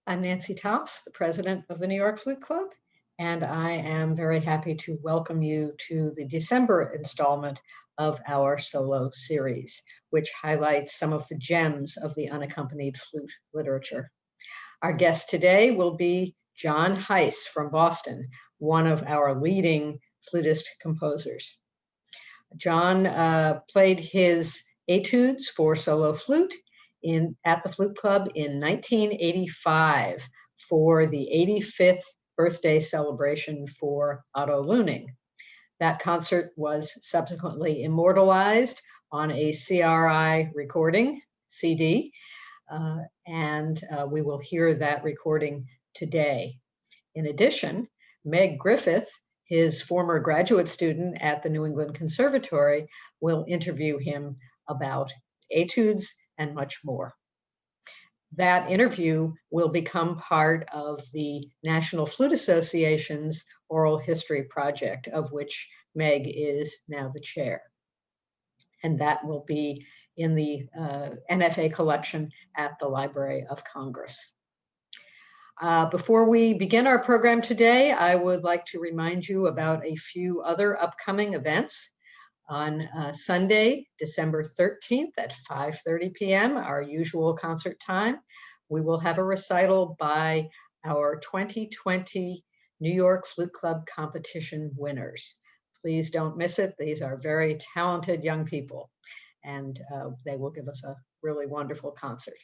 I'm Nancy Topf, the president of the New York Flute Club, and I am very happy to welcome you to the December installment of our solo series, which highlights some of the gems of the unaccompanied flute literature. Our guest today will be John Heiss from Boston, one of our leading flutist composers. John played his Etudes for solo flute at the Flute Club in 1985 for the 85th birthday celebration for Otto Luning. That concert was subsequently immortalized on a CRI recording, CD, and we will hear that recording today. In addition, Meg Griffith, his former graduate student at the New England Conservatory, will interview him about Etudes and much more. That interview will become part of the National Flute Association's Oral History Project, of which Meg is now the chair. And that will be in the NFA collection at the Library of Congress. Before we begin our program today, I would like to remind you about a few other upcoming events. On Sunday, December 13th at 5:30 p.m., our usual concert time, we will have a recital by our 2020 New York Flute Club competition winners. Please don't miss it. These are very talented young people, and they will give us a really wonderful concert.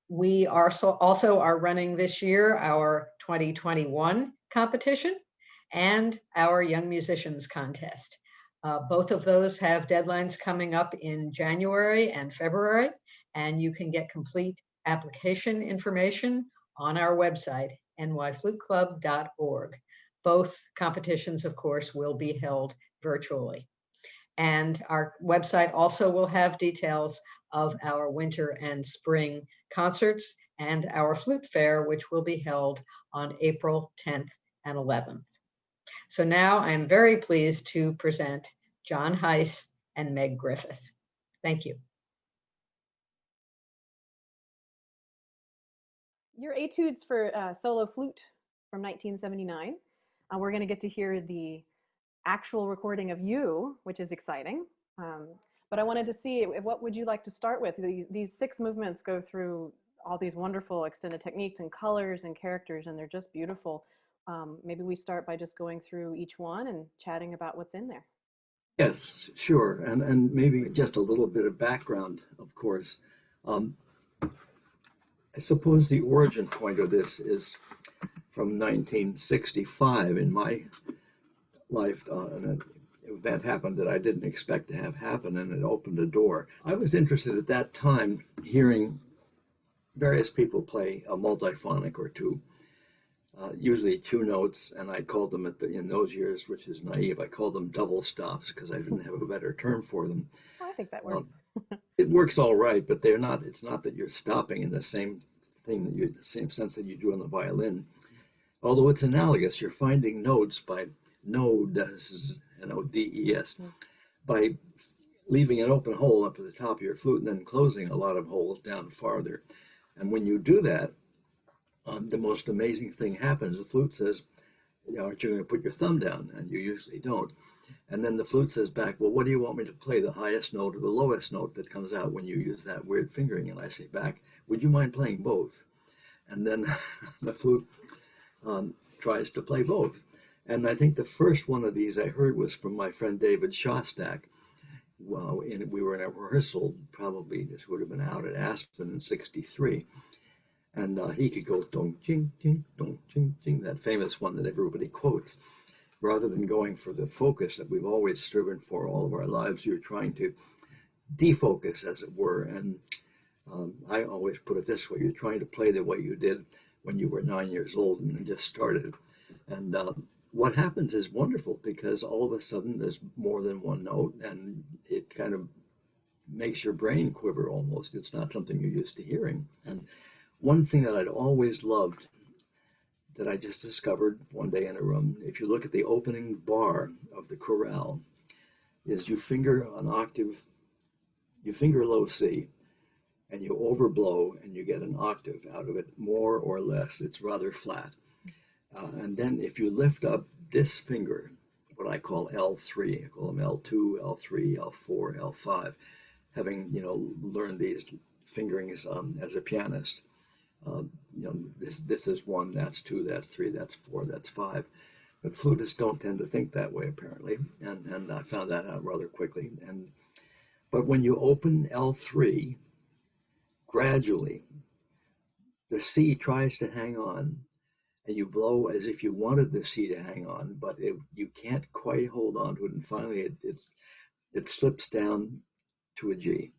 We also are running this year our 2021 competition and our Young Musicians Contest. Both of those have deadlines coming up in January and February, and you can get complete application information on our website, nyfluteclub.org. Both competitions, of course, will be held virtually. And our website also will have details of our winter and spring concerts and our flute fair, which will be held on April 10th and 11th. So now I'm very pleased to present John Heiss and Meg Griffith. Thank you. Your Etudes for solo flute from 1979. We're going to get to hear the actual recording of you, which is exciting. But I wanted to see, what would you like to start with? These 6 movements go through all these wonderful extended techniques and colors and characters, and they're just beautiful. Maybe we start by just going through each one and chatting about what's in there. Yes, sure. And maybe just a little bit of background, of course. I suppose the origin point of this is from 1965 in my life. An event happened that I didn't expect to have happen, and it opened a door. I was interested at that time hearing various people play a multiphonic or two. Usually 2 notes, and I called them in those years, which is naive, I called them double stops because I didn't have a better term for them. I think that works. It works all right, but they're not. It's not that you're stopping in the same thing the same sense that you do on the violin. Although it's analogous, you're finding notes by nodes, N-O-D-E-S, by leaving an open hole up at the top of your flute and then closing a lot of holes down farther. And when you do that, the most amazing thing happens. The flute says, aren't you going to put your thumb down? And you usually don't. And then the flute says back, well, what do you want me to play, the highest note or the lowest note that comes out when you use that weird fingering? And I say back, would you mind playing both? And then the flute tries to play both. And I think the first one of these I heard was from my friend David Shostak. Well, we were in a rehearsal, probably this would have been out at Aspen in '63. And he could go dong ching ching dong ching ching, that famous one that everybody quotes, rather than going for the focus that we've always striven for all of our lives. You're trying to defocus, as it were. And I always put it this way: you're trying to play the way you did when you were 9 years old and just started. And what happens is wonderful, because all of a sudden there's more than one note, and it kind of makes your brain quiver almost. It's not something you're used to hearing. And one thing that I'd always loved, that I just discovered one day in a room, if you look at the opening bar of the chorale, is you finger an octave, you finger low C, and you overblow and you get an octave out of it, more or less. It's rather flat. And then if you lift up this finger, what I call L3, I call them L2, L3, L4, L5, having learned these fingerings as a pianist. This is 1, that's 2, that's 3, that's 4, that's 5. But flutists don't tend to think that way, apparently, and I found that out rather quickly. But when you open L3, gradually, the C tries to hang on, and you blow as if you wanted the C to hang on, but you can't quite hold on to it, and finally it slips down to a G,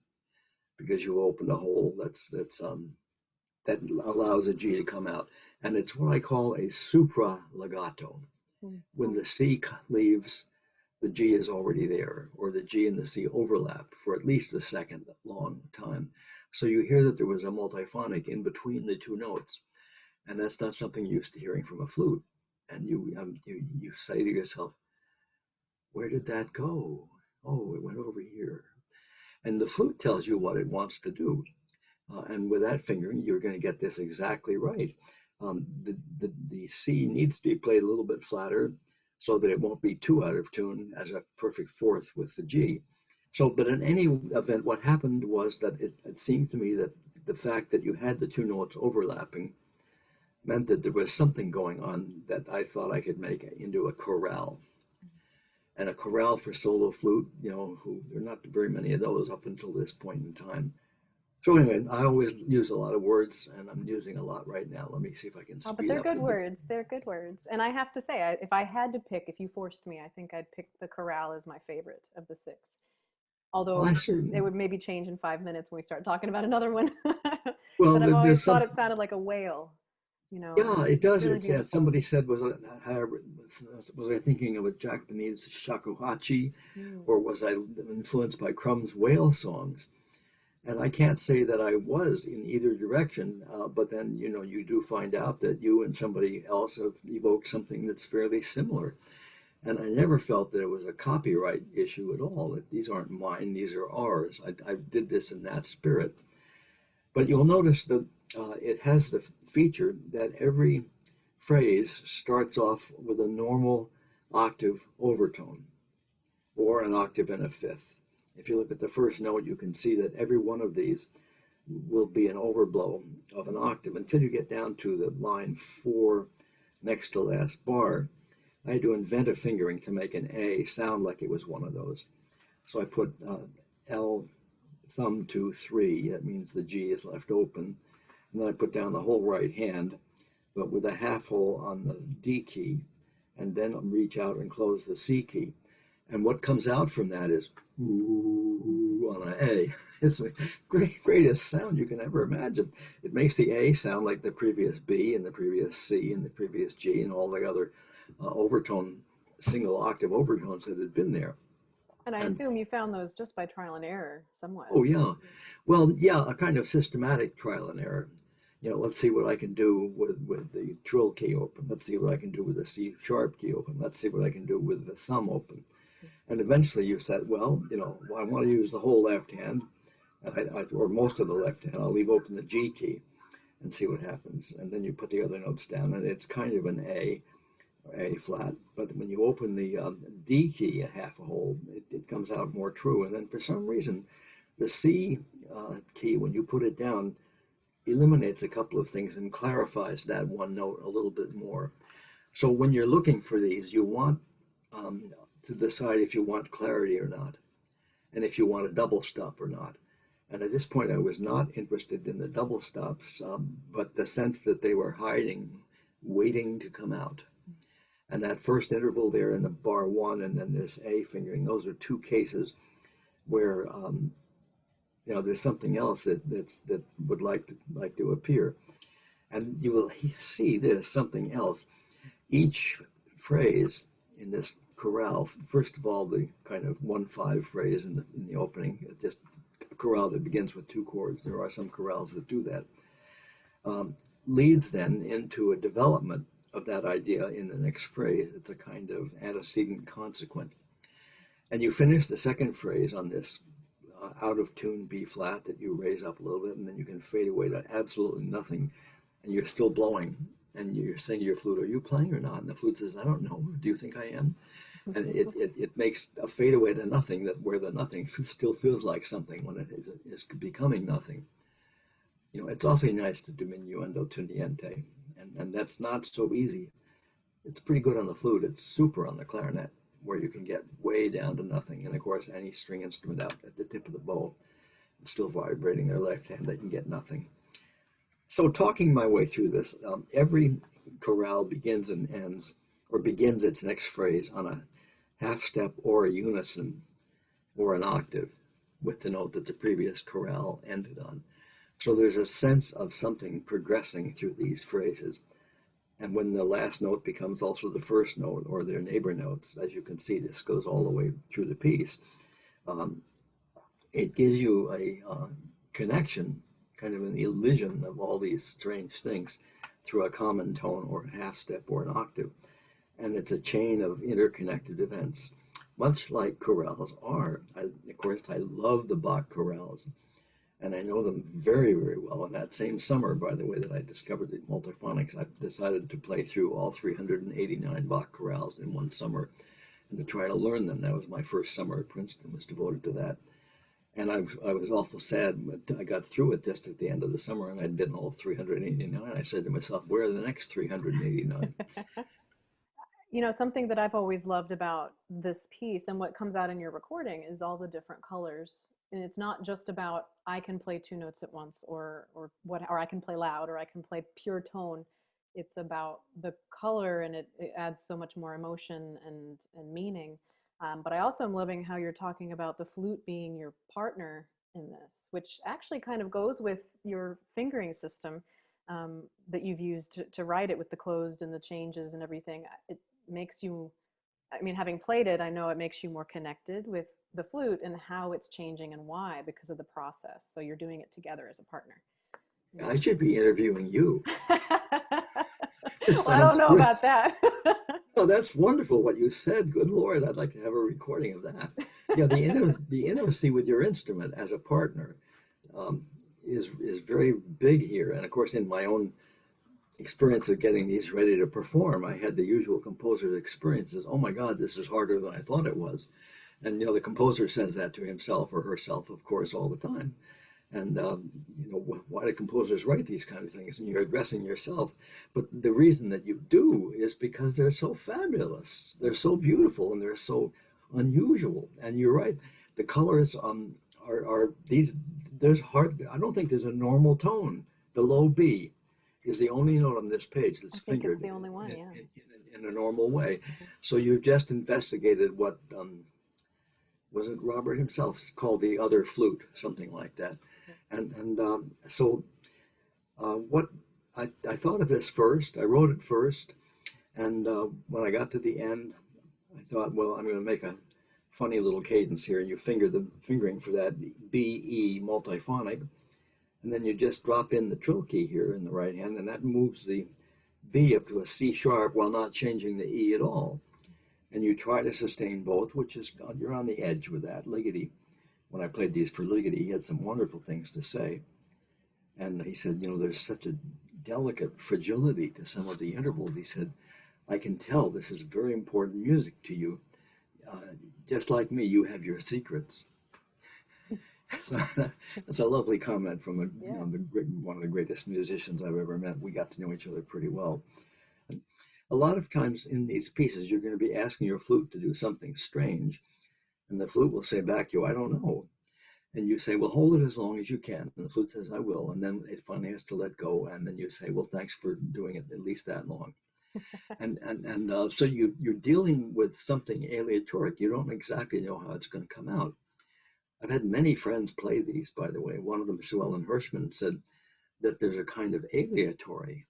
because you opened a hole that allows a G to come out, and it's what I call a supralegato. When the C leaves, the G is already there, or the G and the C overlap for at least a second long time. So you hear that there was a multiphonic in between the two notes, and that's not something you're used to hearing from a flute. And you say to yourself, where did that go? Oh, it went over here. And the flute tells you what it wants to do. And with that fingering, you're going to get this exactly right. The C needs to be played a little bit flatter so that it won't be too out of tune as a perfect fourth with the G. But in any event, what happened was that it seemed to me that the fact that you had the two notes overlapping meant that there was something going on that I thought I could make into a chorale. And a chorale for solo flute, there are not very many of those up until this point in time. So anyway, I always use a lot of words, and I'm using a lot right now. Let me see if I can speed up. But they're good words. They're good words. And I have to say, if I had to pick, if you forced me, I think I'd pick the chorale as my favorite of the 6. Although it would maybe change in 5 minutes when we start talking about another one. Well, but I've always thought it sounded like a whale. Yeah, it does. Really somebody said, was I thinking of a Japanese shakuhachi, or was I influenced by Crumb's whale songs? And I can't say that I was in either direction, but then, you do find out that you and somebody else have evoked something that's fairly similar. And I never felt that it was a copyright issue at all, that these aren't mine, these are ours. I did this in that spirit. But you'll notice that it has the feature that every phrase starts off with a normal octave overtone, or an octave and a fifth. If you look at the first note, you can see that every one of these will be an overblow of an octave until you get down to the line 4 next to last bar. I had to invent a fingering to make an A sound like it was one of those. So I put L thumb to 3. That means the G is left open. And then I put down the whole right hand, but with a half hole on the D key, and then reach out and close the C key. And what comes out from that is ooh on an A. It's the greatest sound you can ever imagine. It makes the A sound like the previous B and the previous C and the previous G and all the other overtone, single octave overtones that had been there. And I assume you found those just by trial and error somewhat. Oh, yeah. Well, yeah, a kind of systematic trial and error. Let's see what I can do with the trill key open. Let's see what I can do with the C sharp key open. Let's see what I can do with the thumb open. And eventually you said, well, I want to use the whole left hand, or most of the left hand. I'll leave open the G key and see what happens. And then you put the other notes down, and it's kind of an A flat. But when you open the D key a half a hole, it comes out more true. And then for some reason, the C key, when you put it down, eliminates a couple of things and clarifies that one note a little bit more. So when you're looking for these, you want to decide if you want clarity or not, and if you want a double stop or not. And at this point, I was not interested in the double stops, but the sense that they were hiding, waiting to come out. And that first interval there in the bar 1 and then this A fingering, those are two cases where there's something else that would like to appear. And you will see this, something else. Each phrase in this chorale, first of all, the kind of 1-5 phrase in the opening, just a chorale that begins with 2 chords. There are some chorales that do that. Leads then into a development of that idea in the next phrase. It's a kind of antecedent consequent. And you finish the second phrase on this out of tune B flat that you raise up a little bit, and then you can fade away to absolutely nothing, and you're still blowing. And you're saying to your flute, "Are you playing or not?" And the flute says, "I don't know. Do you think I am?" And it makes a fade away to nothing, that where the nothing still feels like something when it is becoming nothing. You know, it's awfully nice to diminuendo to niente, and that's not so easy. It's pretty good on the flute. It's super on the clarinet, where you can get way down to nothing. And of course, any string instrument out at the tip of the bow, still vibrating their left hand, they can get nothing. So talking my way through this, every chorale begins and ends, or begins its next phrase on a half step or a unison or an octave with the note that the previous chorale ended on. So there's a sense of something progressing through these phrases. And when the last note becomes also the first note or their neighbor notes, as you can see, this goes all the way through the piece. It gives you a connection, kind of an elision of all these strange things through a common tone or a half step or an octave. And it's a chain of interconnected events, much like chorales are. Of course, I love the Bach chorales, and I know them very, very well. And that same summer, by the way, that I discovered the multiphonics, I decided to play through all 389 Bach chorales in one summer and to try to learn them. That was my first summer at Princeton, was devoted to that. And I was awful sad, but I got through it just at the end of the summer, and I did all 389. I said to myself, where are the next 389? You know, something that I've always loved about this piece and what comes out in your recording is all the different colors. And it's not just about I can play two notes at once, or I can play loud, or I can play pure tone. It's about the color, and it adds so much more emotion and meaning. But I also am loving how you're talking about the flute being your partner in this, which actually kind of goes with your fingering system that you've used to write it with the closed and the changes and everything. It makes you, I mean, having played it, I know it makes you more connected with the flute and how it's changing and why, because of the process. So you're doing it together as a partner. I should be interviewing you. Well, I don't know about that. Oh, that's wonderful what you said. Good Lord, I'd like to have a recording of that. Yeah, the intimacy with your instrument as a partner is very big here. And of course, in my own experience of getting these ready to perform, I had the usual composer's experiences. Oh my God, this is harder than I thought it was. And the composer says that to himself or herself, of course, all the time. And why do composers write these kind of things? And you're addressing yourself. But the reason that you do is because they're so fabulous. They're so beautiful, and they're so unusual. And you're right. The colors are these. There's hard. I don't think there's a normal tone. The low B is the only note on this page that's fingered. It's the only one, yeah. In a normal way. So you've just investigated what wasn't Robert himself called the Other Flute, something like that. So what I thought of this first, I wrote it first, and when I got to the end, I thought, well, I'm going to make a funny little cadence here. You finger the fingering for that B-E multiphonic, and then you just drop in the trill key here in the right hand, and that moves the B up to a C sharp while not changing the E at all. And you try to sustain both, which is, you're on the edge with that. Ligeti, when I played these for Ligeti, he had some wonderful things to say. And he said, there's such a delicate fragility to some of the intervals. He said, I can tell this is very important music to you. Just like me, you have your secrets. So that's a lovely comment from one of the greatest musicians I've ever met. We got to know each other pretty well. And a lot of times in these pieces, you're going to be asking your flute to do something strange, and the flute will say back to you, I don't know. And you say, well, hold it as long as you can. And the flute says, I will. And then it finally has to let go. And then you say, well, thanks for doing it at least that long. So you're dealing with something aleatoric. You don't exactly know how it's going to come out. I've had many friends play these, by the way. One of them, Sue Ellen Hirschman, said that there's a kind of aleatory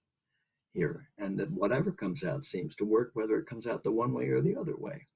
here, and that whatever comes out seems to work, whether it comes out the one way or the other way.